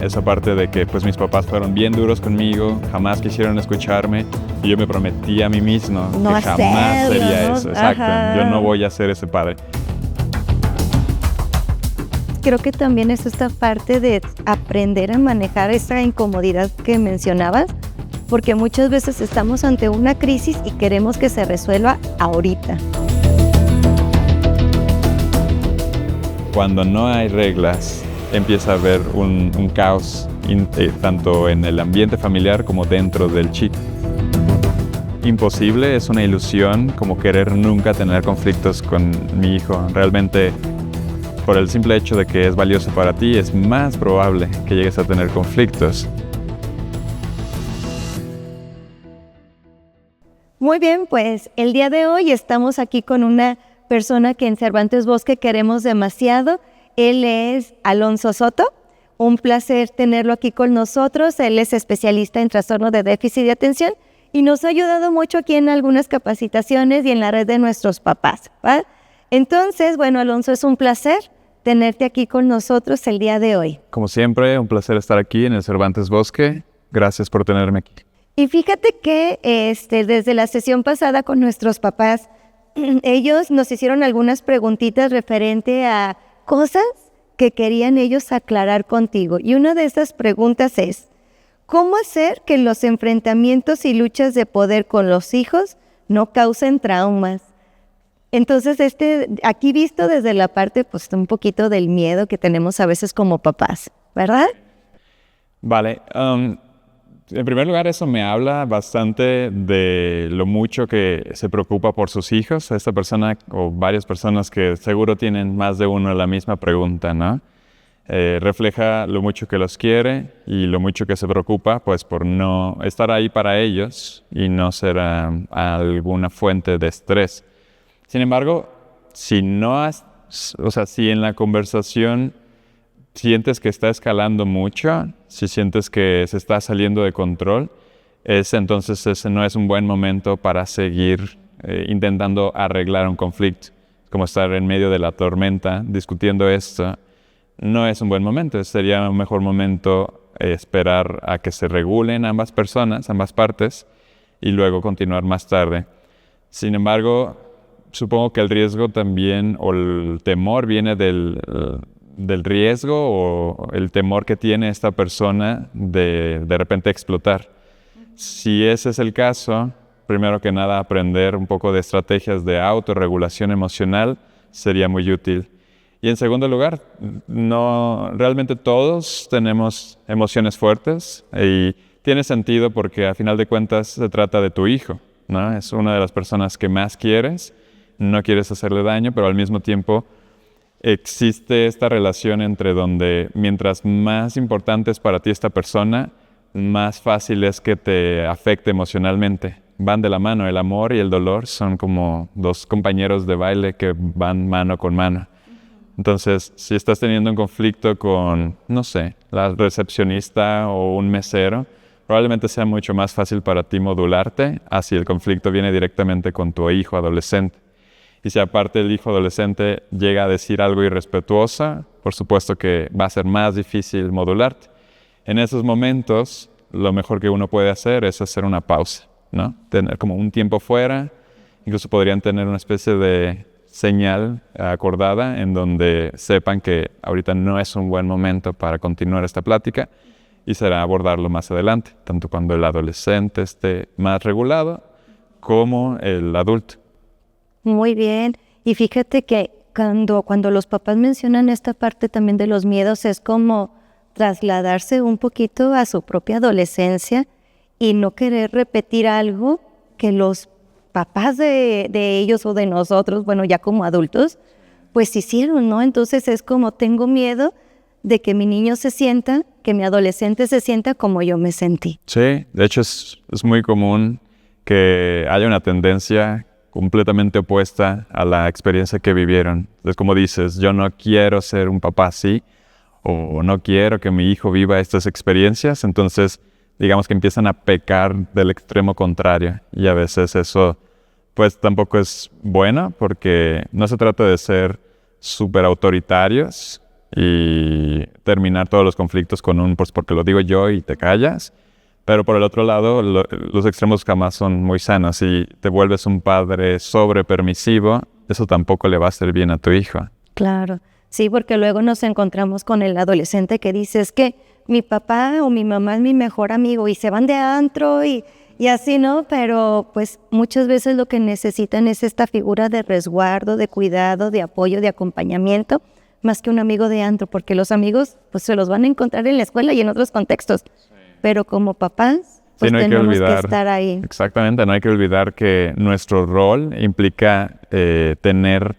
Esa parte de que pues mis papás fueron bien duros conmigo, jamás quisieron escucharme y yo me prometí a mí mismo No que jamás hacerlo, sería ¿no? eso. Exacto, Ajá. yo no voy a ser ese padre. Creo que también es esta parte de aprender a manejar esa incomodidad que mencionabas, porque muchas veces estamos ante una crisis y queremos que se resuelva ahorita. Cuando no hay reglas, empieza a haber un caos, tanto en el ambiente familiar como dentro del chico. Imposible, es una ilusión como querer nunca tener conflictos con mi hijo. Realmente, por el simple hecho de que es valioso para ti, es más probable que llegues a tener conflictos. Muy bien, pues el día de hoy estamos aquí con una persona que en Cervantes Bosque queremos demasiado. Él es Alonso Soto. Un placer tenerlo aquí con nosotros. Él es especialista en trastorno de déficit de atención y nos ha ayudado mucho aquí en algunas capacitaciones y en la red de nuestros papás, ¿va? Entonces, bueno, Alonso, es un placer tenerte aquí con nosotros el día de hoy. Como siempre, un placer estar aquí en el Cervantes Bosque. Gracias por tenerme aquí. Y fíjate que desde la sesión pasada con nuestros papás, ellos nos hicieron algunas preguntitas referente a cosas que querían ellos aclarar contigo. Y una de esas preguntas es, ¿cómo hacer que los enfrentamientos y luchas de poder con los hijos no causen traumas? Entonces, aquí visto desde la parte, pues, un poquito del miedo que tenemos a veces como papás, ¿verdad? Vale, en primer lugar, eso me habla bastante de lo mucho que se preocupa por sus hijos. Esta persona o varias personas que seguro tienen más de uno la misma pregunta, ¿no? Refleja lo mucho que los quiere y lo mucho que se preocupa, pues, por no estar ahí para ellos y no ser alguna fuente de estrés. Sin embargo, si en la conversación sientes que está escalando mucho, si sientes que se está saliendo de control, entonces ese no es un buen momento para seguir intentando arreglar un conflicto. Como estar en medio de la tormenta discutiendo esto, no es un buen momento. Sería un mejor momento esperar a que se regulen ambas personas, ambas partes, y luego continuar más tarde. Sin embargo, supongo que el riesgo también, o el temor viene del riesgo o el temor que tiene esta persona de repente explotar. Si ese es el caso, primero que nada aprender un poco de estrategias de autorregulación emocional sería muy útil. Y en segundo lugar, realmente todos tenemos emociones fuertes y tiene sentido porque a final de cuentas se trata de tu hijo, ¿no? Es una de las personas que más quieres, no quieres hacerle daño, pero al mismo tiempo existe esta relación entre donde mientras más importante es para ti esta persona, más fácil es que te afecte emocionalmente. Van de la mano, el amor y el dolor son como dos compañeros de baile que van mano con mano. Entonces, si estás teniendo un conflicto con, no sé, la recepcionista o un mesero, probablemente sea mucho más fácil para ti modularte si el conflicto viene directamente con tu hijo adolescente. Y si aparte el hijo adolescente llega a decir algo irrespetuoso, por supuesto que va a ser más difícil modularte. En esos momentos, lo mejor que uno puede hacer es hacer una pausa, ¿no? Tener como un tiempo fuera, incluso podrían tener una especie de señal acordada en donde sepan que ahorita no es un buen momento para continuar esta plática y será abordarlo más adelante, tanto cuando el adolescente esté más regulado como el adulto. Muy bien. Y fíjate que cuando los papás mencionan esta parte también de los miedos, es como trasladarse un poquito a su propia adolescencia y no querer repetir algo que los papás de ellos o de nosotros, bueno, ya como adultos, pues hicieron, ¿no? Entonces es como tengo miedo de que mi niño se sienta, que mi adolescente se sienta como yo me sentí. Sí, de hecho es muy común que haya una tendencia completamente opuesta a la experiencia que vivieron. Es como dices, yo no quiero ser un papá así, o no quiero que mi hijo viva estas experiencias, entonces digamos que empiezan a pecar del extremo contrario, y a veces eso pues tampoco es bueno, porque no se trata de ser súper autoritarios, y terminar todos los conflictos con un pues porque lo digo yo y te callas. Pero por el otro lado, los extremos jamás son muy sanos. Si te vuelves un padre sobrepermisivo, eso tampoco le va a hacer bien a tu hijo. Claro, sí, porque luego nos encontramos con el adolescente que dice, es que mi papá o mi mamá es mi mejor amigo y se van de antro y así, ¿no? Pero pues muchas veces lo que necesitan es esta figura de resguardo, de cuidado, de apoyo, de acompañamiento, más que un amigo de antro, porque los amigos pues se los van a encontrar en la escuela y en otros contextos. Pero como papás, pues Sí, no hay que tenemos que olvidar, estar ahí. exactamente, no hay que olvidar que nuestro rol implica tener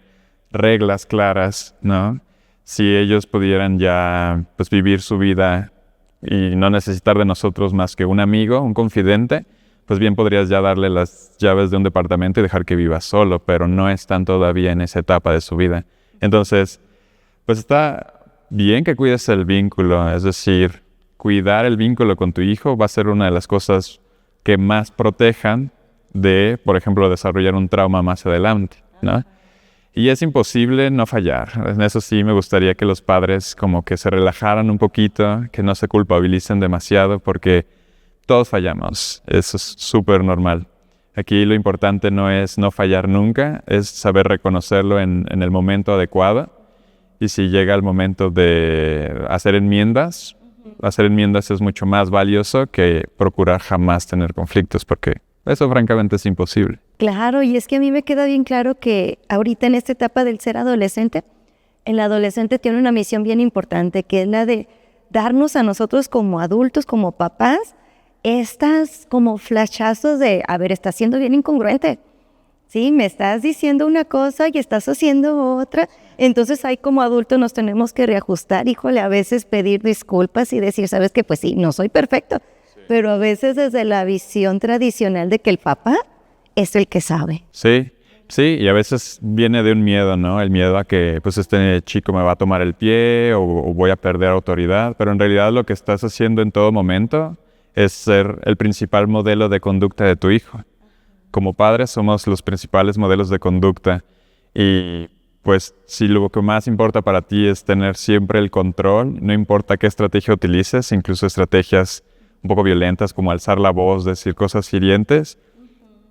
reglas claras, ¿no? Si ellos pudieran ya pues, vivir su vida y no necesitar de nosotros más que un amigo, un confidente, pues bien podrías ya darle las llaves de un departamento y dejar que viva solo, pero no están todavía en esa etapa de su vida. Entonces, pues está bien que cuides el vínculo, es decir, cuidar el vínculo con tu hijo va a ser una de las cosas que más protejan de, por ejemplo, desarrollar un trauma más adelante, ¿no? Y es imposible no fallar. En eso sí me gustaría que los padres como que se relajaran un poquito, que no se culpabilicen demasiado, porque todos fallamos. Eso es súper normal. Aquí lo importante no es no fallar nunca, es saber reconocerlo en el momento adecuado. Y si llega el momento de hacer enmiendas es mucho más valioso que procurar jamás tener conflictos, porque eso francamente es imposible. Claro, y es que a mí me queda bien claro que ahorita en esta etapa del ser adolescente, el adolescente tiene una misión bien importante, que es la de darnos a nosotros como adultos, como papás, estas como flashazos de, a ver, estás siendo bien incongruente. Sí, me estás diciendo una cosa y estás haciendo otra. Entonces ahí como adultos nos tenemos que reajustar, híjole, a veces pedir disculpas y decir, sabes que pues sí, no soy perfecto, pero a veces desde la visión tradicional de que el papá es el que sabe. Sí, sí, y a veces viene de un miedo, ¿no? El miedo a que pues este chico me va a tomar el pie o voy a perder autoridad, pero en realidad lo que estás haciendo en todo momento es ser el principal modelo de conducta de tu hijo. Como padres somos los principales modelos de conducta y pues si lo que más importa para ti es tener siempre el control, no importa qué estrategia utilices, incluso estrategias un poco violentas como alzar la voz, decir cosas hirientes,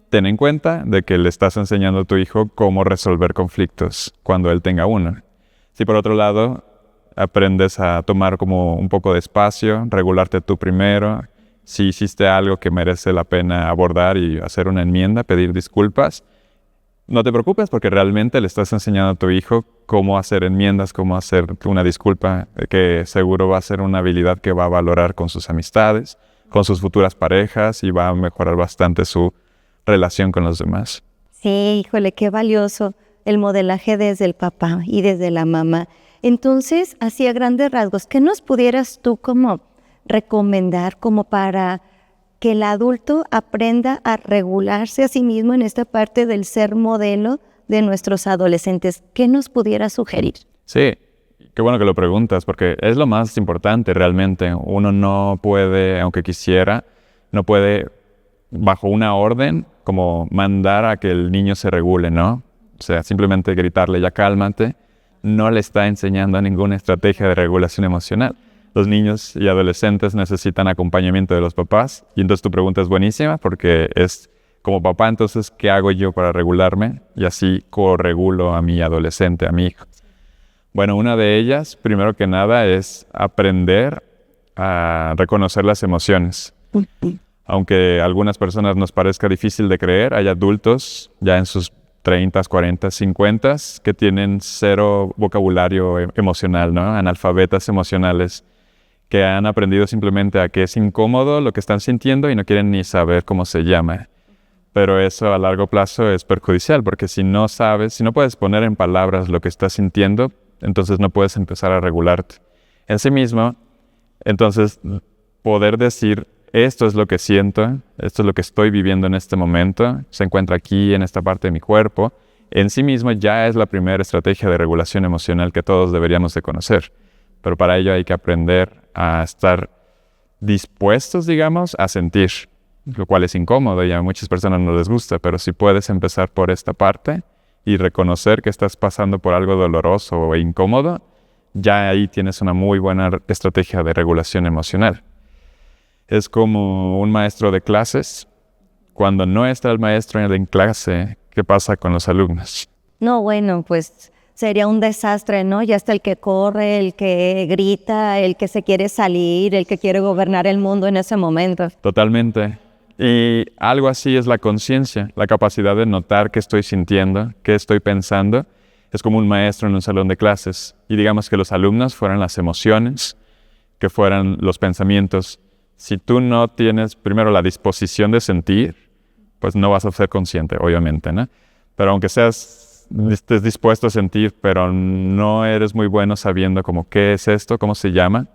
ten en cuenta de que le estás enseñando a tu hijo cómo resolver conflictos cuando él tenga uno. Si por otro lado aprendes a tomar como un poco de espacio, regularte tú primero, si hiciste algo que merece la pena abordar y hacer una enmienda, pedir disculpas, no te preocupes porque realmente le estás enseñando a tu hijo cómo hacer enmiendas, cómo hacer una disculpa, que seguro va a ser una habilidad que va a valorar con sus amistades, con sus futuras parejas y va a mejorar bastante su relación con los demás. Sí, híjole, qué valioso el modelaje desde el papá y desde la mamá. Entonces, así a grandes rasgos, ¿qué nos pudieras tú como recomendar como para que el adulto aprenda a regularse a sí mismo en esta parte del ser modelo de nuestros adolescentes? ¿Qué nos pudiera sugerir? Sí, qué bueno que lo preguntas, porque es lo más importante realmente. Uno no puede, aunque quisiera, no puede, bajo una orden, como mandar a que el niño se regule, ¿no? O sea, simplemente gritarle, ya cálmate, no le está enseñando ninguna estrategia de regulación emocional. Los niños y adolescentes necesitan acompañamiento de los papás. Y entonces tu pregunta es buenísima porque es, como papá, entonces, ¿qué hago yo para regularme? Y así corregulo a mi adolescente, a mi hijo. Bueno, una de ellas, primero que nada, es aprender a reconocer las emociones. Aunque a algunas personas nos parezca difícil de creer, hay adultos ya en sus 30, 40, 50 que tienen cero vocabulario emocional, ¿no? Analfabetas emocionales, que han aprendido simplemente a que es incómodo lo que están sintiendo y no quieren ni saber cómo se llama. Pero eso a largo plazo es perjudicial, porque si no sabes, si no puedes poner en palabras lo que estás sintiendo, entonces no puedes empezar a regularte. En sí mismo, entonces, poder decir, esto es lo que siento, esto es lo que estoy viviendo en este momento, se encuentra aquí en esta parte de mi cuerpo, en sí mismo ya es la primera estrategia de regulación emocional que todos deberíamos de conocer. Pero para ello hay que aprender a estar dispuestos, digamos, a sentir, lo cual es incómodo y a muchas personas no les gusta, pero si puedes empezar por esta parte y reconocer que estás pasando por algo doloroso o incómodo, ya ahí tienes una muy buena estrategia de regulación emocional. Es como un maestro de clases. Cuando no está el maestro en clase, ¿qué pasa con los alumnos? No, bueno, pues sería un desastre, ¿no? Ya está el que corre, el que grita, el que se quiere salir, el que quiere gobernar el mundo en ese momento. Totalmente. Y algo así es la conciencia, la capacidad de notar qué estoy sintiendo, qué estoy pensando. Es como un maestro en un salón de clases. Y digamos que los alumnos fueran las emociones, que fueran los pensamientos. Si tú no tienes primero la disposición de sentir, pues no vas a ser consciente, obviamente, ¿no? Pero aunque estés dispuesto a sentir, pero no eres muy bueno sabiendo como qué es esto, cómo se llama,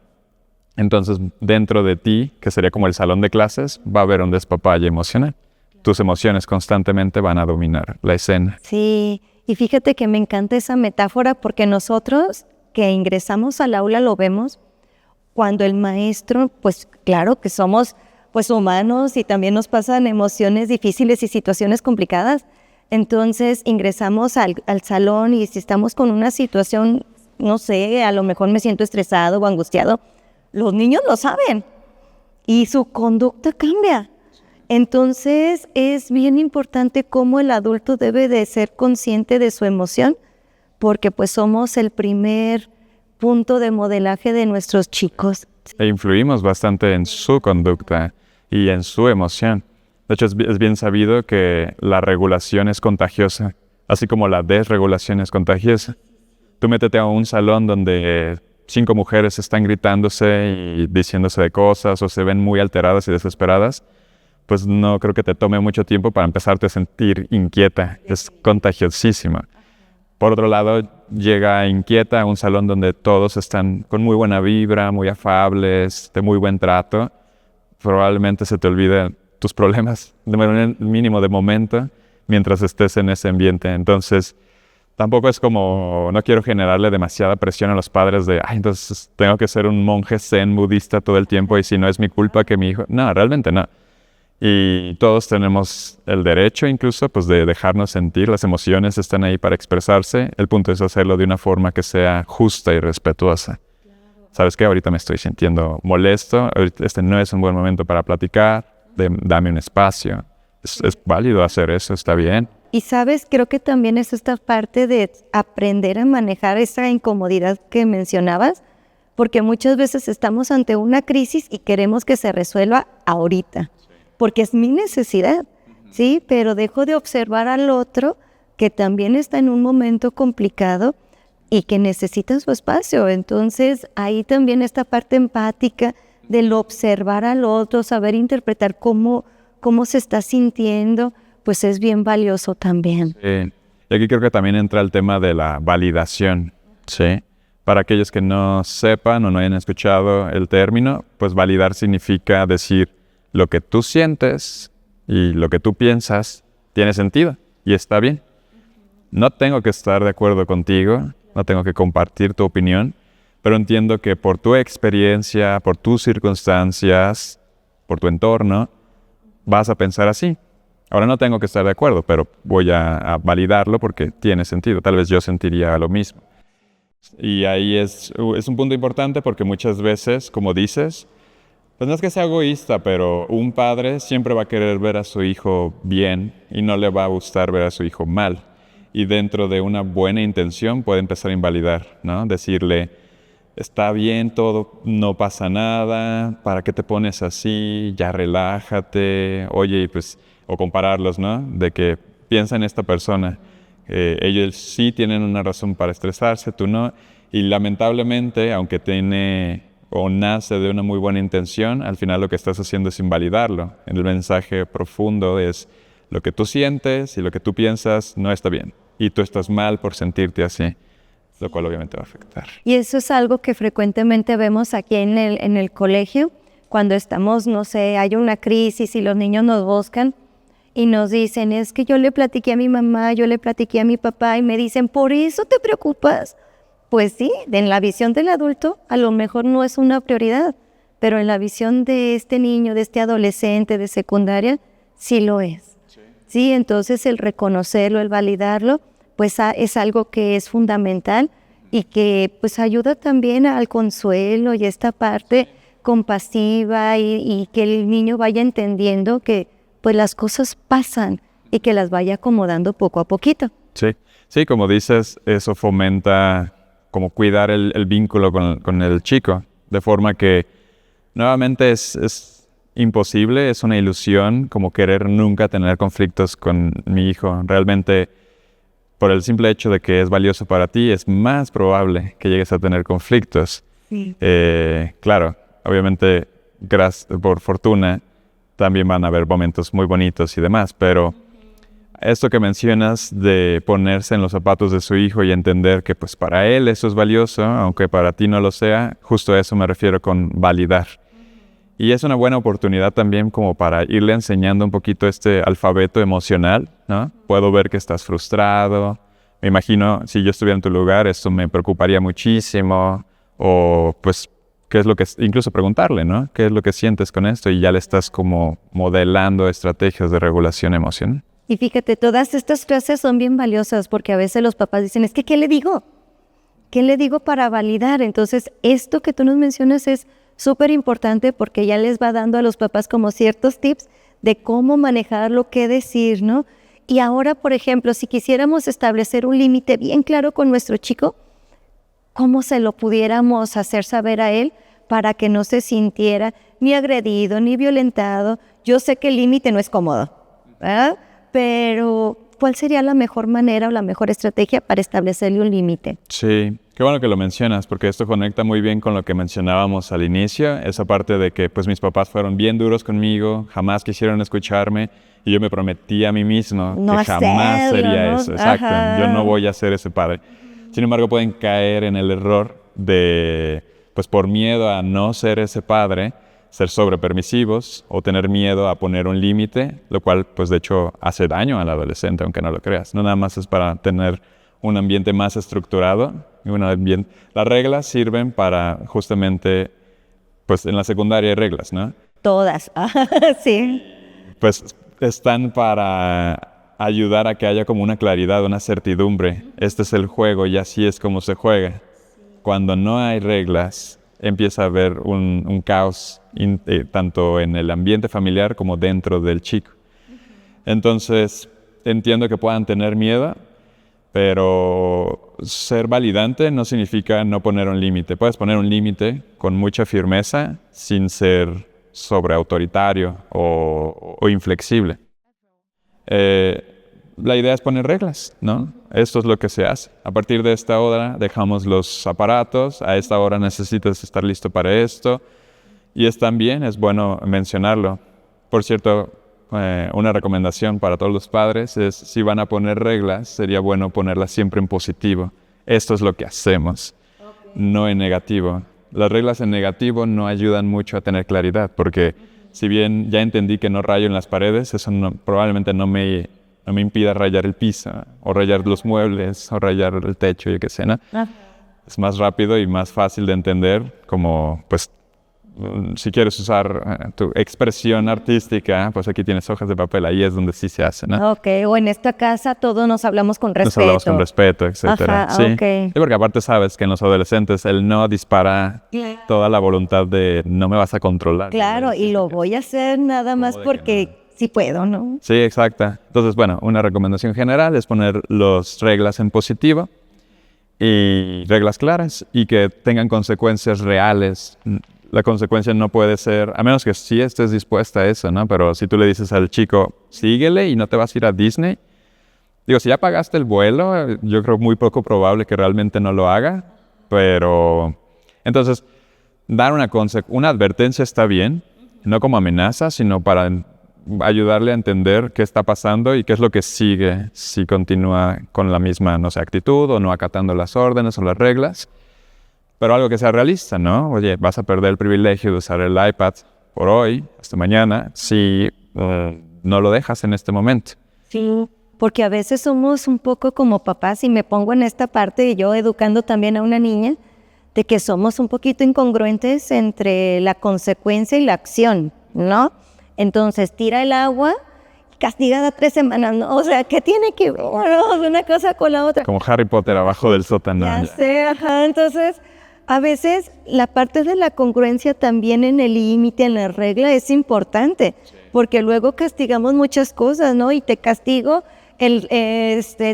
entonces dentro de ti, que sería como el salón de clases, va a haber un despapalle emocional. Tus emociones constantemente van a dominar la escena. Sí, y fíjate que me encanta esa metáfora porque nosotros que ingresamos al aula lo vemos cuando el maestro, pues claro que somos pues humanos y también nos pasan emociones difíciles y situaciones complicadas. Entonces ingresamos al salón y si estamos con una situación, no sé, a lo mejor me siento estresado o angustiado, los niños lo saben y su conducta cambia. Entonces es bien importante cómo el adulto debe de ser consciente de su emoción, porque pues somos el primer punto de modelaje de nuestros chicos. E influimos bastante en su conducta y en su emoción. De hecho, es bien sabido que la regulación es contagiosa, así como la desregulación es contagiosa. Tú métete a un salón donde 5 mujeres están gritándose y diciéndose de cosas o se ven muy alteradas y desesperadas, pues no creo que te tome mucho tiempo para empezarte a sentir inquieta. Es contagiosísima. Por otro lado, llega inquieta a un salón donde todos están con muy buena vibra, muy afables, de muy buen trato. Probablemente se te olviden tus problemas, de manera mínimo de momento, mientras estés en ese ambiente. Entonces, tampoco es como, no quiero generarle demasiada presión a los padres de, ay, entonces tengo que ser un monje zen budista todo el tiempo y si no es mi culpa que mi hijo... No, realmente no. Y todos tenemos el derecho incluso pues de dejarnos sentir, las emociones están ahí para expresarse, el punto es hacerlo de una forma que sea justa y respetuosa. ¿Sabes qué? Ahorita me estoy sintiendo molesto, este no es un buen momento para platicar, dame un espacio. Es válido hacer eso, está bien. Y sabes, creo que también es esta parte de aprender a manejar esa incomodidad que mencionabas, porque muchas veces estamos ante una crisis y queremos que se resuelva ahorita, porque es mi necesidad, ¿sí? Pero dejo de observar al otro que también está en un momento complicado y que necesita su espacio. Entonces, ahí también esta parte empática del observar al otro, saber interpretar cómo se está sintiendo, pues es bien valioso también. Sí. Y aquí creo que también entra el tema de la validación, ¿sí? Para aquellos que no sepan o no hayan escuchado el término, pues validar significa decir lo que tú sientes y lo que tú piensas tiene sentido y está bien. No tengo que estar de acuerdo contigo, no tengo que compartir tu opinión, pero entiendo que por tu experiencia, por tus circunstancias, por tu entorno, vas a pensar así. Ahora no tengo que estar de acuerdo, pero voy a validarlo porque tiene sentido. Tal vez yo sentiría lo mismo. Y ahí es un punto importante porque muchas veces, como dices, pues no es que sea egoísta, pero un padre siempre va a querer ver a su hijo bien y no le va a gustar ver a su hijo mal. Y dentro de una buena intención puede empezar a invalidar, ¿no? Decirle, está bien todo, no pasa nada, ¿para qué te pones así? Ya relájate, oye, pues, o compararlos, ¿no? De que piensa en esta persona, ellos sí tienen una razón para estresarse, tú no, y lamentablemente, aunque tiene o nace de una muy buena intención, al final lo que estás haciendo es invalidarlo. El mensaje profundo es, lo que tú sientes y lo que tú piensas no está bien, y tú estás mal por sentirte así, lo cual obviamente va a afectar. Y eso es algo que frecuentemente vemos aquí en el colegio, cuando estamos, no sé, hay una crisis y los niños nos buscan y nos dicen, es que yo le platiqué a mi mamá, yo le platiqué a mi papá y me dicen, ¿por eso te preocupas? Pues sí, en la visión del adulto a lo mejor no es una prioridad, pero en la visión de este niño, de este adolescente de secundaria, sí lo es. Sí, entonces el reconocerlo, el validarlo, pues es algo que es fundamental y que pues ayuda también al consuelo y esta parte compasiva y que el niño vaya entendiendo que pues las cosas pasan y que las vaya acomodando poco a poquito. Sí, sí, como dices, eso fomenta como cuidar el vínculo con el chico, de forma que nuevamente es imposible, es una ilusión como querer nunca tener conflictos con mi hijo. Realmente, por el simple hecho de que es valioso para ti, es más probable que llegues a tener conflictos. Sí. Claro, obviamente, por fortuna, también van a haber momentos muy bonitos y demás, pero esto que mencionas de ponerse en los zapatos de su hijo y entender que pues para él eso es valioso, aunque para ti no lo sea, justo a eso me refiero con validar. Y es una buena oportunidad también como para irle enseñando un poquito este alfabeto emocional, ¿no? Puedo ver que estás frustrado. Me imagino, si yo estuviera en tu lugar, esto me preocuparía muchísimo. O pues, ¿qué es lo que... Incluso preguntarle, ¿no? ¿Qué es lo que sientes con esto? Y ya le estás como modelando estrategias de regulación emocional. Y fíjate, todas estas frases son bien valiosas porque a veces los papás dicen, es que ¿qué le digo? ¿Qué le digo para validar? Entonces, esto que tú nos mencionas es súper importante porque ya les va dando a los papás como ciertos tips de cómo manejarlo, qué decir, ¿no? Y ahora, por ejemplo, si quisiéramos establecer un límite bien claro con nuestro chico, ¿cómo se lo pudiéramos hacer saber a él para que no se sintiera ni agredido, ni violentado? Yo sé que el límite no es cómodo, ¿verdad? Pero, ¿cuál sería la mejor manera o la mejor estrategia para establecerle un límite? Sí, qué bueno que lo mencionas, porque esto conecta muy bien con lo que mencionábamos al inicio, esa parte de que pues mis papás fueron bien duros conmigo, jamás quisieron escucharme, y yo me prometí a mí mismo No que jamás hacerlo, sería ¿no? eso. Exacto, Ajá. yo no voy a ser ese padre. Sin embargo, pueden caer en el error de, pues por miedo a no ser ese padre, ser sobrepermisivos o tener miedo a poner un límite, lo cual pues de hecho hace daño al adolescente, aunque no lo creas. No nada más es para tener un ambiente más estructurado. Las reglas sirven para justamente, pues en la secundaria hay reglas, ¿no? Todas, sí. Pues están para ayudar a que haya como una claridad, una certidumbre. Este es el juego y así es como se juega. Cuando no hay reglas, empieza a haber un caos tanto en el ambiente familiar como dentro del chico. Entonces, entiendo que puedan tener miedo, pero ser validante no significa no poner un límite. Puedes poner un límite con mucha firmeza sin ser sobreautoritario o inflexible. La idea es poner reglas, ¿no? Esto es lo que se hace. A partir de esta hora dejamos los aparatos, a esta hora necesitas estar listo para esto. Y es bueno mencionarlo. Por cierto, una recomendación para todos los padres es, si van a poner reglas, sería bueno ponerlas siempre en positivo. Esto es lo que hacemos, no en negativo. Las reglas en negativo no ayudan mucho a tener claridad, porque si bien ya entendí que no rayo en las paredes, eso probablemente no me impida rayar el piso, o rayar los muebles, o rayar el techo, yo qué sé, ¿no? Es más rápido y más fácil de entender, como, pues, si quieres usar tu expresión artística, pues aquí tienes hojas de papel, ahí es donde sí se hace, ¿no? Ok, o en esta casa todos nos hablamos con respeto. Nos hablamos con respeto, etcétera. Ajá, Sí. ok. Sí, porque aparte sabes que en los adolescentes el no dispara toda la voluntad de no me vas a controlar. Claro, y lo voy a hacer nada más porque sí puedo, ¿no? Sí, exacta. Entonces, bueno, una recomendación general es poner las reglas en positivo y reglas claras y que tengan consecuencias reales. La consecuencia no puede ser, a menos que sí estés dispuesta a eso, ¿no? Pero si tú le dices al chico, síguele y no te vas a ir a Disney, digo, si ya pagaste el vuelo, yo creo muy poco probable que realmente no lo haga, pero entonces dar una advertencia está bien, no como amenaza, sino para ayudarle a entender qué está pasando y qué es lo que sigue si continúa con la misma, no sé, actitud o no acatando las órdenes o las reglas. Pero algo que sea realista, ¿no? Oye, vas a perder el privilegio de usar el iPad por hoy, hasta mañana, si no lo dejas en este momento. Sí, porque a veces somos un poco como papás, y me pongo en esta parte, y yo educando también a una niña, de que somos un poquito incongruentes entre la consecuencia y la acción, ¿no? Entonces, tira el agua, castigada 3 semanas, ¿no? O sea, ¿qué tiene que ver una cosa con la otra? Como Harry Potter abajo del sótano. Ya sé, ajá. Entonces, a veces la parte de la congruencia también en el límite, en la regla, es importante, porque luego castigamos muchas cosas, ¿no? Y te castigo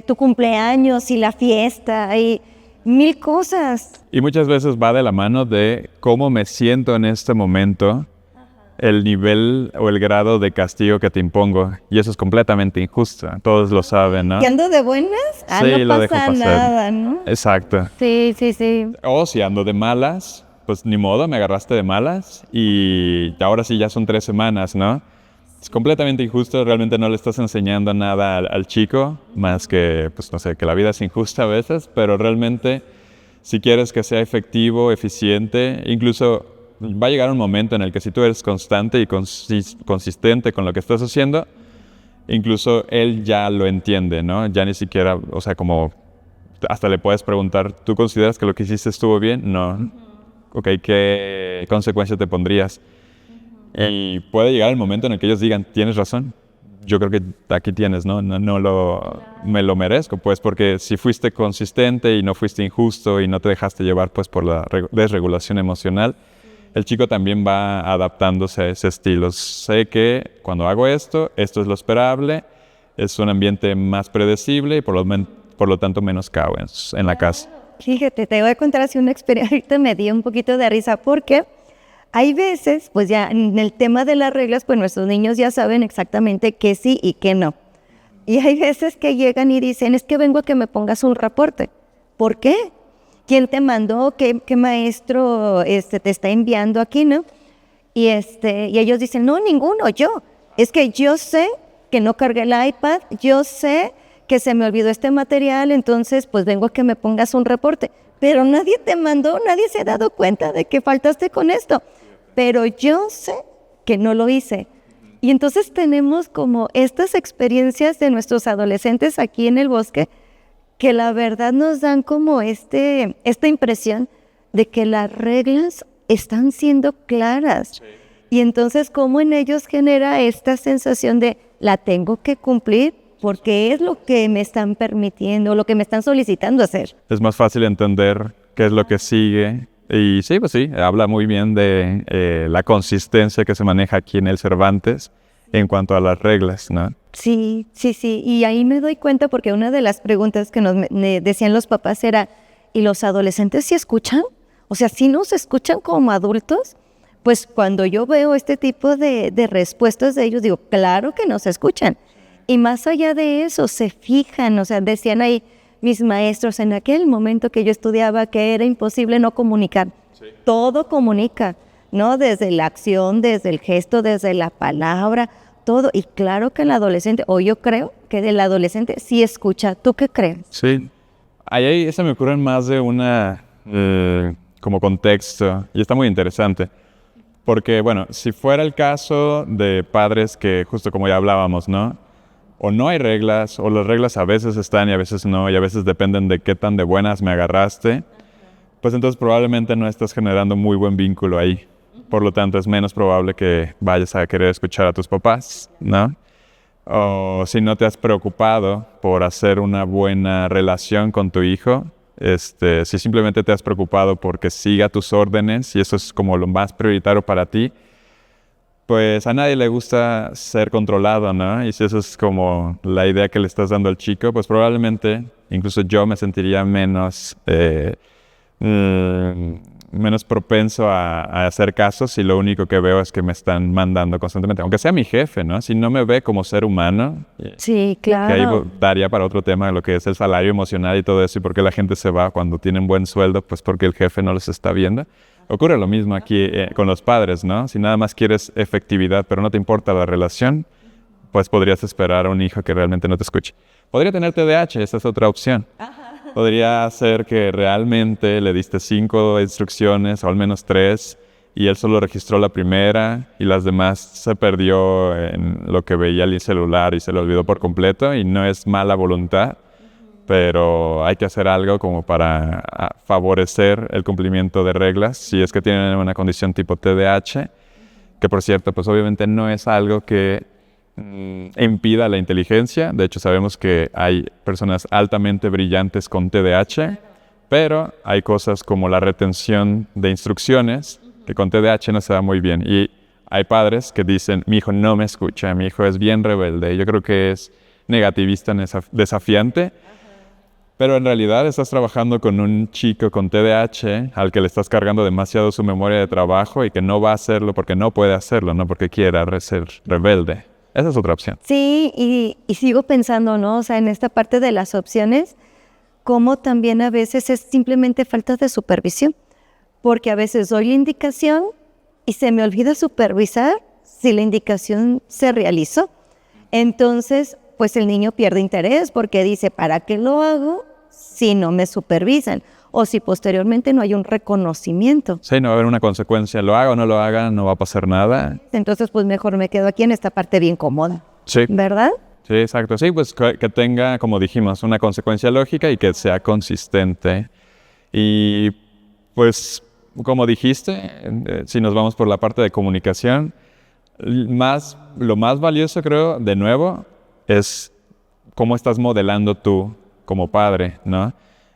tu cumpleaños y la fiesta y 1000 cosas. Y muchas veces va de la mano de cómo me siento en este momento, el nivel o el grado de castigo que te impongo. Y eso es completamente injusto. Todos lo saben, ¿no? ¿Y ando de buenas? Sí, No lo dejo pasa pasar. nada, ¿no? Exacto. Sí, sí, sí. O si ando de malas, pues ni modo, me agarraste de malas y ahora sí ya son 3 semanas, ¿no? Es completamente injusto, realmente no le estás enseñando nada al chico, más que, pues no sé, que la vida es injusta a veces, pero realmente si quieres que sea efectivo, eficiente, incluso va a llegar un momento en el que si tú eres constante y consistente con lo que estás haciendo, incluso él ya lo entiende, ¿no? Ya ni siquiera, o sea, como hasta le puedes preguntar, ¿tú consideras que lo que hiciste estuvo bien? No. Ok, ¿qué consecuencia te pondrías? Y puede llegar el momento en el que ellos digan, tienes razón, yo creo que aquí tienes, ¿no? Me lo merezco, pues, porque si fuiste consistente y no fuiste injusto y no te dejaste llevar, pues, por la desregulación emocional, el chico también va adaptándose a ese estilo. Sé que cuando hago esto es lo esperable, es un ambiente más predecible y por lo tanto menos caos en la casa. Fíjate, te voy a contar así una experiencia, ahorita me dio un poquito de risa, porque hay veces, pues ya en el tema de las reglas, pues nuestros niños ya saben exactamente qué sí y qué no. Y hay veces que llegan y dicen, es que vengo a que me pongas un reporte. ¿Por qué? ¿Quién te mandó? ¿Qué maestro te está enviando aquí, no? Y ellos dicen, no, ninguno, yo. Es que yo sé que no cargué el iPad, yo sé que se me olvidó este material, entonces pues vengo a que me pongas un reporte. Pero nadie te mandó, nadie se ha dado cuenta de que faltaste con esto. Pero yo sé que no lo hice. Y entonces tenemos como estas experiencias de nuestros adolescentes aquí en el bosque que la verdad nos dan como esta impresión de que las reglas están siendo claras. Sí. Y entonces cómo en ellos genera esta sensación de la tengo que cumplir porque es lo que me están permitiendo, lo que me están solicitando hacer. Es más fácil entender qué es lo que sigue. Y sí, pues sí, habla muy bien de la consistencia que se maneja aquí en el Cervantes en cuanto a las reglas, ¿no? Sí, sí, sí. Y ahí me doy cuenta porque una de las preguntas que nos decían los papás era, ¿y los adolescentes sí escuchan? O sea, ¿sí nos escuchan como adultos? Pues cuando yo veo este tipo de respuestas de ellos, digo, claro que nos escuchan. Y más allá de eso, se fijan, o sea, decían ahí mis maestros en aquel momento que yo estudiaba que era imposible no comunicar. Sí. Todo comunica, ¿no? Desde la acción, desde el gesto, desde la palabra, todo. Y claro que el adolescente, o yo creo que el adolescente sí escucha. ¿Tú qué crees? Sí. Ahí se me ocurren más de una como contexto y está muy interesante. Porque, bueno, si fuera el caso de padres que, justo como ya hablábamos, ¿no? O no hay reglas, o las reglas a veces están y a veces no, y a veces dependen de qué tan de buenas me agarraste, pues entonces probablemente no estás generando muy buen vínculo ahí. Por lo tanto, es menos probable que vayas a querer escuchar a tus papás, ¿no? O si no te has preocupado por hacer una buena relación con tu hijo, si simplemente te has preocupado porque siga tus órdenes y eso es como lo más prioritario para ti, pues a nadie le gusta ser controlado, ¿no? Y si eso es como la idea que le estás dando al chico, pues probablemente incluso yo me sentiría menos propenso a hacer caso si lo único que veo es que me están mandando constantemente. Aunque sea mi jefe, ¿no? Si no me ve como ser humano, sí, claro. Que ahí daría para otro tema lo que es el salario emocional y todo eso y por qué la gente se va cuando tienen buen sueldo, pues porque el jefe no los está viendo. Ocurre lo mismo aquí con los padres, ¿no? Si nada más quieres efectividad, pero no te importa la relación, pues podrías esperar a un hijo que realmente no te escuche. Podría tener TDAH, esa es otra opción. Podría ser que realmente le diste 5 instrucciones, o al menos 3, y él solo registró la primera, y las demás se perdió en lo que veía el celular y se le olvidó por completo, y no es mala voluntad, pero hay que hacer algo como para favorecer el cumplimiento de reglas, si es que tienen una condición tipo TDAH, que por cierto, pues obviamente no es algo que impida la inteligencia. De hecho, sabemos que hay personas altamente brillantes con TDAH, pero hay cosas como la retención de instrucciones que con TDAH no se da muy bien. Y hay padres que dicen, mi hijo no me escucha, mi hijo es bien rebelde. Yo creo que es negativista, desafiante. Pero en realidad estás trabajando con un chico con TDAH al que le estás cargando demasiado su memoria de trabajo y que no va a hacerlo porque no puede hacerlo, no porque quiera ser rebelde. Esa es otra opción. Sí, y sigo pensando, ¿no? O sea, en esta parte de las opciones, como también a veces es simplemente falta de supervisión, porque a veces doy la indicación y se me olvida supervisar si la indicación se realizó. Entonces, pues el niño pierde interés porque dice, ¿para qué lo hago si no me supervisan? O si posteriormente no hay un reconocimiento. Sí, no va a haber una consecuencia. Lo haga o no lo haga, no va a pasar nada. Entonces, pues mejor me quedo aquí en esta parte bien cómoda. Sí. ¿Verdad? Sí, exacto. Sí, pues que tenga, como dijimos, una consecuencia lógica y que sea consistente. Y pues, como dijiste, si nos vamos por la parte de comunicación, lo más valioso, creo, de nuevo, es cómo estás modelando tú como padre, ¿no?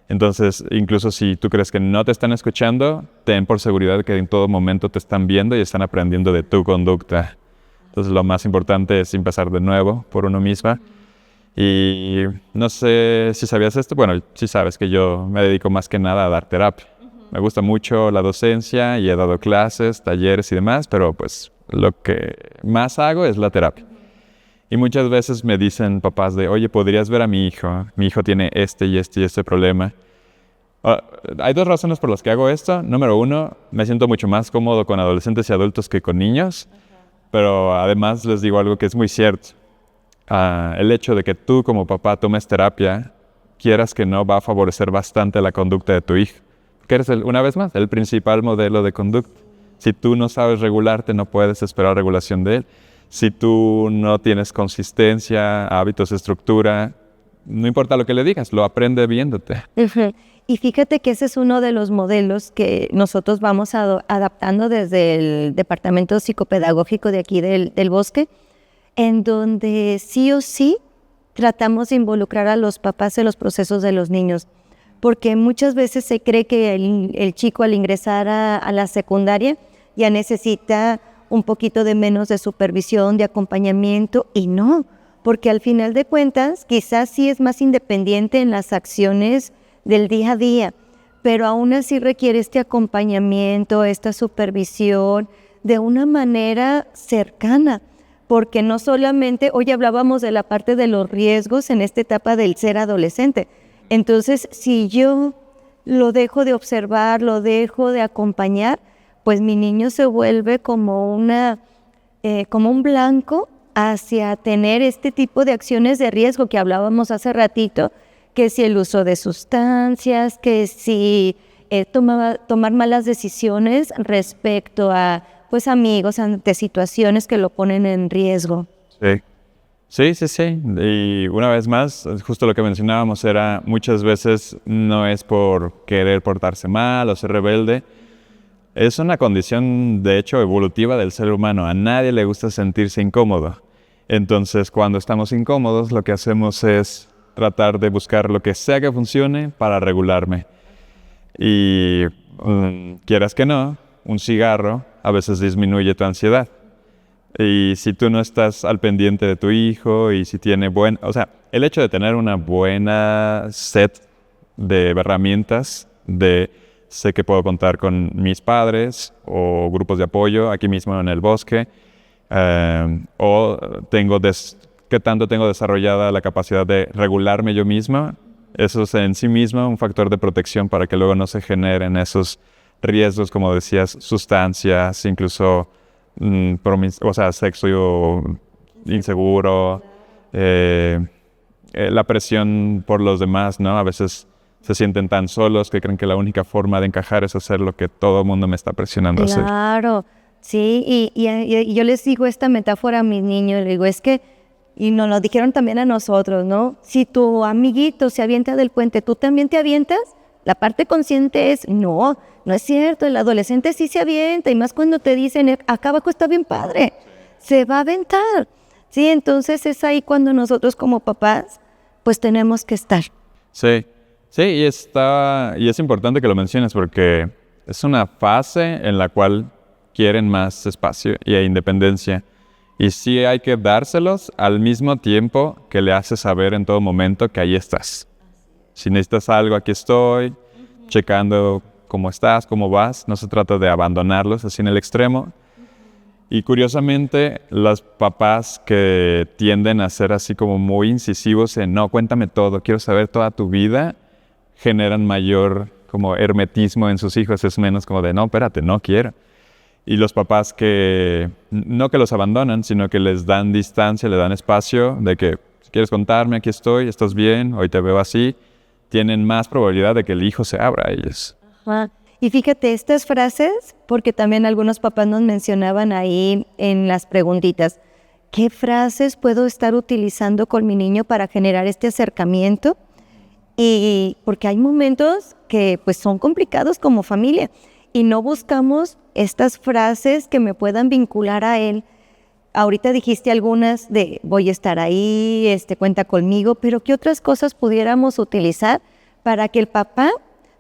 Entonces, incluso si tú crees que no te están escuchando, ten por seguridad que en todo momento te están viendo y están aprendiendo de tu conducta. Entonces, lo más importante es empezar de nuevo por uno misma. Y no sé si sabías esto. Bueno, sí sabes que yo me dedico más que nada a dar terapia. Me gusta mucho la docencia y he dado clases, talleres y demás, pero pues lo que más hago es la terapia. Y muchas veces me dicen papás de, oye, ¿podrías ver a mi hijo? Mi hijo tiene este y este y este problema. Hay dos razones por las que hago esto. Número uno, me siento mucho más cómodo con adolescentes y adultos que con niños. Pero además les digo algo que es muy cierto. El hecho de que tú como papá tomes terapia, quieras que no, va a favorecer bastante la conducta de tu hijo. Que eres, una vez más, el principal modelo de conducta. Si tú no sabes regularte, no puedes esperar regulación de él. Si tú no tienes consistencia, hábitos, estructura, no importa lo que le digas, lo aprende viéndote. Uh-huh. Y fíjate que ese es uno de los modelos que nosotros vamos adaptando desde el departamento psicopedagógico de aquí del Bosque, en donde sí o sí tratamos de involucrar a los papás en los procesos de los niños, porque muchas veces se cree que el chico al ingresar a la secundaria ya necesita un poquito de menos de supervisión, de acompañamiento, y no, porque al final de cuentas quizás sí es más independiente en las acciones del día a día, pero aún así requiere este acompañamiento, esta supervisión de una manera cercana, porque no solamente, hoy hablábamos de la parte de los riesgos en esta etapa del ser adolescente. Entonces, si yo lo dejo de observar, lo dejo de acompañar, pues mi niño se vuelve como un blanco hacia tener este tipo de acciones de riesgo que hablábamos hace ratito, que si el uso de sustancias, que si tomar malas decisiones respecto a pues amigos ante situaciones que lo ponen en riesgo. Sí. Y una vez más, justo lo que mencionábamos era muchas veces no es por querer portarse mal o ser rebelde. Es una condición, de hecho, evolutiva del ser humano. A nadie le gusta sentirse incómodo. Entonces, cuando estamos incómodos, lo que hacemos es tratar de buscar lo que sea que funcione para regularme. Y quieras que no, un cigarro a veces disminuye tu ansiedad. Y si tú no estás al pendiente de tu hijo y si tiene o sea, el hecho de tener una buena set de herramientas sé que puedo contar con mis padres o grupos de apoyo aquí mismo en el Bosque, o qué tanto tengo desarrollada la capacidad de regularme yo misma. Eso es en sí mismo un factor de protección para que luego no se generen esos riesgos, como decías, sustancias, incluso sexo inseguro, la presión por los demás, ¿no? A veces se sienten tan solos que creen que la única forma de encajar es hacer lo que todo el mundo me está presionando a hacer. Claro, sí, y yo les digo esta metáfora a mis niños, les digo, es que, y nos lo dijeron también a nosotros, ¿no? Si tu amiguito se avienta del puente, ¿tú también te avientas? La parte consciente es, no es cierto, el adolescente sí se avienta, y más cuando te dicen, acá abajo está bien padre, se va a aventar. Sí, entonces es ahí cuando nosotros como papás, pues tenemos que estar. Sí, sí, y es importante que lo menciones porque es una fase en la cual quieren más espacio y independencia. Y sí hay que dárselos al mismo tiempo que le haces saber en todo momento que ahí estás. Si necesitas algo, aquí estoy, checando cómo estás, cómo vas. No se trata de abandonarlos así en el extremo. Y curiosamente, los papás que tienden a ser así como muy incisivos en no, cuéntame todo, quiero saber toda tu vida, generan mayor como hermetismo en sus hijos. Es menos como de no, espérate, no quiero. Y los papás que, no que los abandonan, sino que les dan distancia, le dan espacio de que, si quieres contarme, aquí estoy, estás bien, hoy te veo así, tienen más probabilidad de que el hijo se abra a ellos. Ajá. Y fíjate, estas frases, porque también algunos papás nos mencionaban ahí en las preguntitas, ¿qué frases puedo estar utilizando con mi niño para generar este acercamiento? Y porque hay momentos que pues son complicados como familia y no buscamos estas frases que me puedan vincular a él. Ahorita dijiste algunas de voy a estar ahí, cuenta conmigo, pero ¿qué otras cosas pudiéramos utilizar para que el papá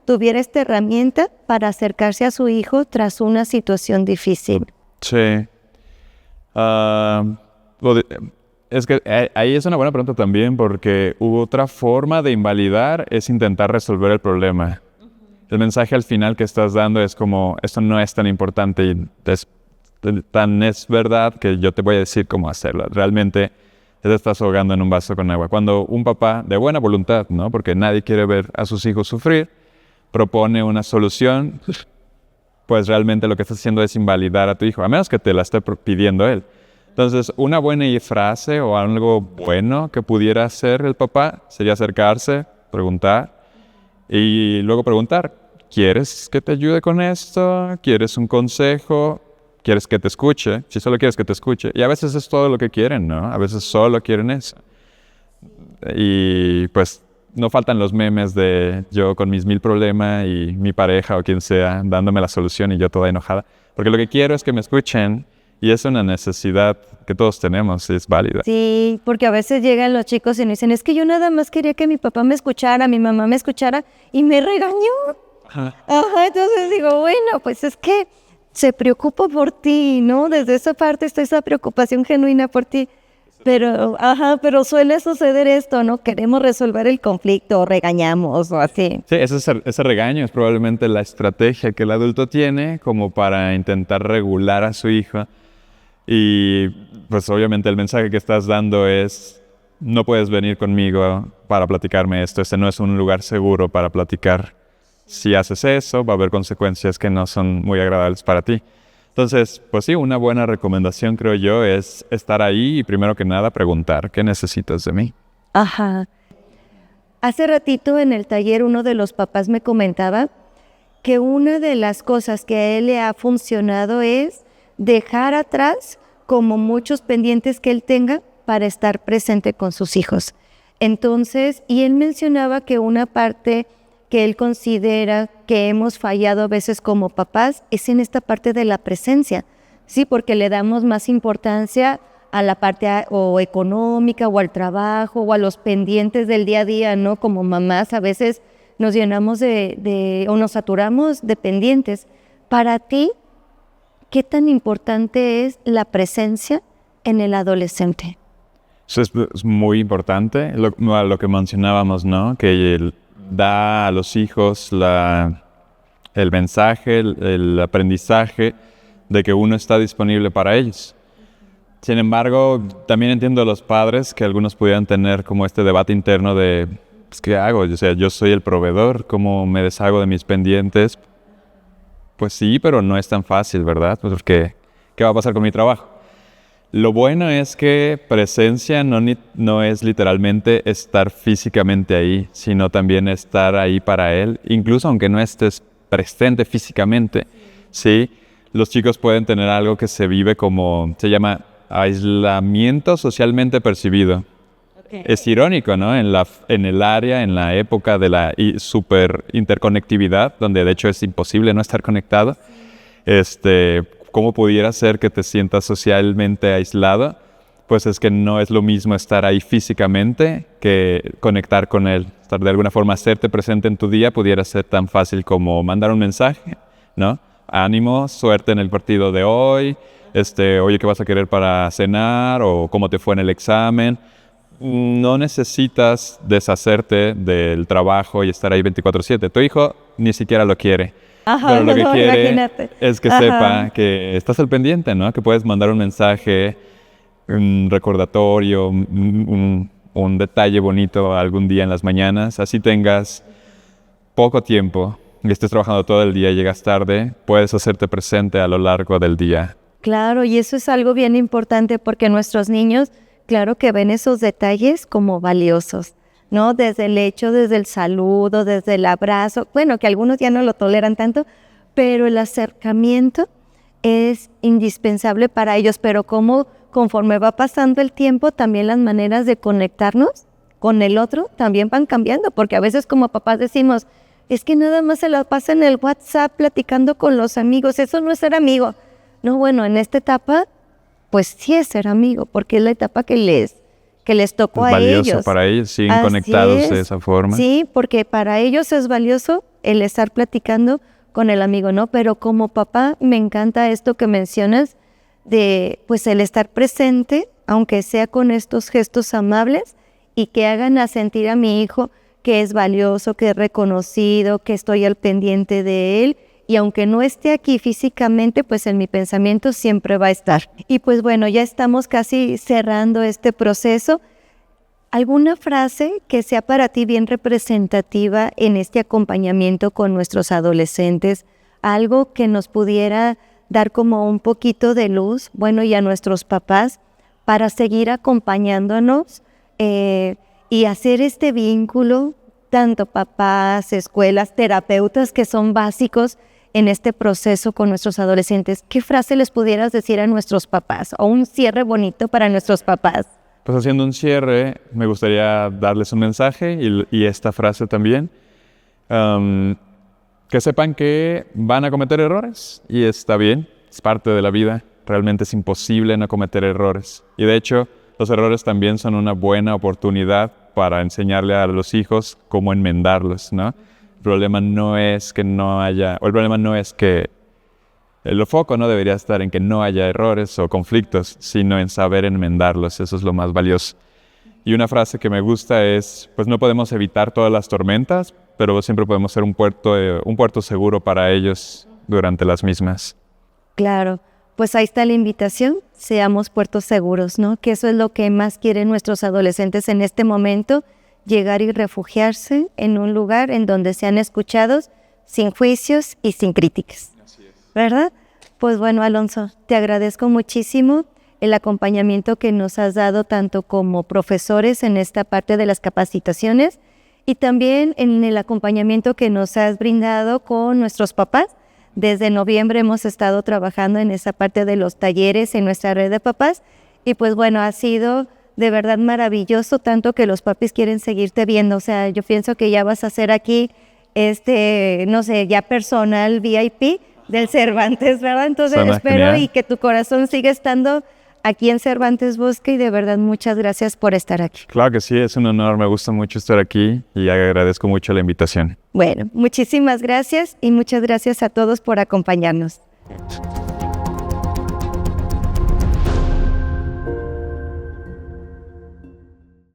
tuviera esta herramienta para acercarse a su hijo tras una situación difícil? Sí. Es que ahí es una buena pregunta también porque otra forma de invalidar es intentar resolver el problema. El mensaje al final que estás dando es como, esto no es tan importante y es verdad que yo te voy a decir cómo hacerlo. Realmente te estás ahogando en un vaso con agua. Cuando un papá de buena voluntad, ¿no? Porque nadie quiere ver a sus hijos sufrir, propone una solución, pues realmente lo que estás haciendo es invalidar a tu hijo, a menos que te la esté pidiendo él. Entonces, una buena frase o algo bueno que pudiera hacer el papá sería acercarse, preguntar y luego preguntar, ¿quieres que te ayude con esto? ¿Quieres un consejo? ¿Quieres que te escuche? Si solo quieres que te escuche. Y a veces es todo lo que quieren, ¿no? A veces solo quieren eso. Y pues no faltan los memes de yo con mis 1000 problemas y mi pareja o quien sea dándome la solución y yo toda enojada. Porque lo que quiero es que me escuchen y es una necesidad que todos tenemos, es válida. Sí, porque a veces llegan los chicos y nos dicen, es que yo nada más quería que mi papá me escuchara, mi mamá me escuchara y me regañó. Ajá, entonces digo, bueno, pues es que se preocupa por ti, ¿no? Desde esa parte está esa preocupación genuina por ti. Pero suele suceder esto, ¿no? Queremos resolver el conflicto, o regañamos o así. Sí, ese regaño es probablemente la estrategia que el adulto tiene como para intentar regular a su hijo. Y pues obviamente el mensaje que estás dando es, no puedes venir conmigo para platicarme esto, este no es un lugar seguro para platicar. Si haces eso, va a haber consecuencias que no son muy agradables para ti. Entonces, pues sí, una buena recomendación, creo yo, es estar ahí y primero que nada preguntar, ¿qué necesitas de mí? Ajá. Hace ratito en el taller uno de los papás me comentaba que una de las cosas que a él le ha funcionado es dejar atrás como muchos pendientes que él tenga para estar presente con sus hijos. Entonces, y él mencionaba que una parte que él considera que hemos fallado a veces como papás es en esta parte de la presencia, sí, porque le damos más importancia a la parte o económica o al trabajo o a los pendientes del día a día, ¿no? Como mamás a veces nos llenamos o nos saturamos de pendientes. Para ti, ¿qué tan importante es la presencia en el adolescente? Eso es muy importante, lo que mencionábamos, ¿no? Que da a los hijos el mensaje, el aprendizaje de que uno está disponible para ellos. Sin embargo, también entiendo a los padres que algunos pudieran tener como este debate interno de, pues, ¿qué hago? O sea, yo soy el proveedor, ¿cómo me deshago de mis pendientes? Pues sí, pero no es tan fácil, ¿verdad? Pues porque, ¿qué va a pasar con mi trabajo? Lo bueno es que presencia no es literalmente estar físicamente ahí, sino también estar ahí para él, incluso aunque no estés presente físicamente, ¿sí? Los chicos pueden tener algo que se vive como, se llama aislamiento socialmente percibido. Okay. Es irónico, ¿no? En la época de la super interconectividad, donde de hecho es imposible no estar conectado, ¿cómo pudiera ser que te sientas socialmente aislado? pues es que no es lo mismo estar ahí físicamente que conectar con él. Estar de alguna forma, hacerte presente en tu día pudiera ser tan fácil como mandar un mensaje, ¿no? Ánimo, suerte en el partido de hoy, oye, ¿qué vas a querer para cenar? O ¿cómo te fue en el examen? No necesitas deshacerte del trabajo y estar ahí 24/7. Tu hijo ni siquiera lo quiere. Ajá, Pero lo que no, quiere imagínate. es que Ajá. sepa que estás al pendiente, ¿no? Que puedes mandar un mensaje, un recordatorio, un detalle bonito algún día en las mañanas. Así tengas poco tiempo y estés trabajando todo el día y llegas tarde, puedes hacerte presente a lo largo del día. Claro, y eso es algo bien importante porque nuestros niños, claro que ven esos detalles como valiosos, ¿no? Desde el hecho, desde el saludo, desde el abrazo, bueno, que algunos ya no lo toleran tanto, pero el acercamiento es indispensable para ellos, pero como conforme va pasando el tiempo, también las maneras de conectarnos con el otro también van cambiando, porque a veces como papás decimos, es que nada más se la pasa en el WhatsApp platicando con los amigos, eso no es ser amigo. No, bueno, en esta etapa, pues sí es ser amigo, porque es la etapa que les tocó Es a valioso ellos. para ellos, siguen Así conectados de es. esa forma. Sí, porque para ellos es valioso el estar platicando con el amigo, ¿no? Pero como papá me encanta esto que mencionas de, pues, el estar presente, aunque sea con estos gestos amables y que hagan a sentir a mi hijo que es valioso, que es reconocido, que estoy al pendiente de él. Y aunque no esté aquí físicamente, pues en mi pensamiento siempre va a estar. Y pues bueno, ya estamos casi cerrando este proceso. ¿Alguna frase que sea para ti bien representativa en este acompañamiento con nuestros adolescentes? Algo que nos pudiera dar como un poquito de luz, bueno, y a nuestros papás, para seguir acompañándonos y hacer este vínculo, tanto papás, escuelas, terapeutas que son básicos en este proceso con nuestros adolescentes. ¿Qué frase les pudieras decir a nuestros papás o un cierre bonito para nuestros papás? Pues haciendo un cierre, me gustaría darles un mensaje y esta frase también. Que sepan que van a cometer errores y está bien, es parte de la vida. Realmente es imposible no cometer errores. Y de hecho, los errores también son una buena oportunidad para enseñarle a los hijos cómo enmendarlos, ¿no? El problema no es que no haya, o el problema no es que el foco no debería estar en que no haya errores o conflictos, sino en saber enmendarlos. Eso es lo más valioso. Y una frase que me gusta es, pues no podemos evitar todas las tormentas, pero siempre podemos ser un puerto seguro para ellos durante las mismas. Claro, pues ahí está la invitación, seamos puertos seguros, ¿no? Que eso es lo que más quieren nuestros adolescentes en este momento, llegar y refugiarse en un lugar en donde sean escuchados, sin juicios y sin críticas. ¿Verdad? Pues bueno, Alonso, te agradezco muchísimo el acompañamiento que nos has dado tanto como profesores en esta parte de las capacitaciones y también en el acompañamiento que nos has brindado con nuestros papás. Desde noviembre hemos estado trabajando en esa parte de los talleres en nuestra red de papás y pues bueno, ha sido de verdad maravilloso, tanto que los papis quieren seguirte viendo. O sea, yo pienso que ya vas a hacer aquí, no sé, ya personal VIP del Cervantes, ¿verdad? Entonces Suena espero genial. y que tu corazón siga estando aquí en Cervantes Bosque y de verdad muchas gracias por estar aquí. Claro que sí, es un honor, me gusta mucho estar aquí y agradezco mucho la invitación. Bueno, muchísimas gracias y muchas gracias a todos por acompañarnos.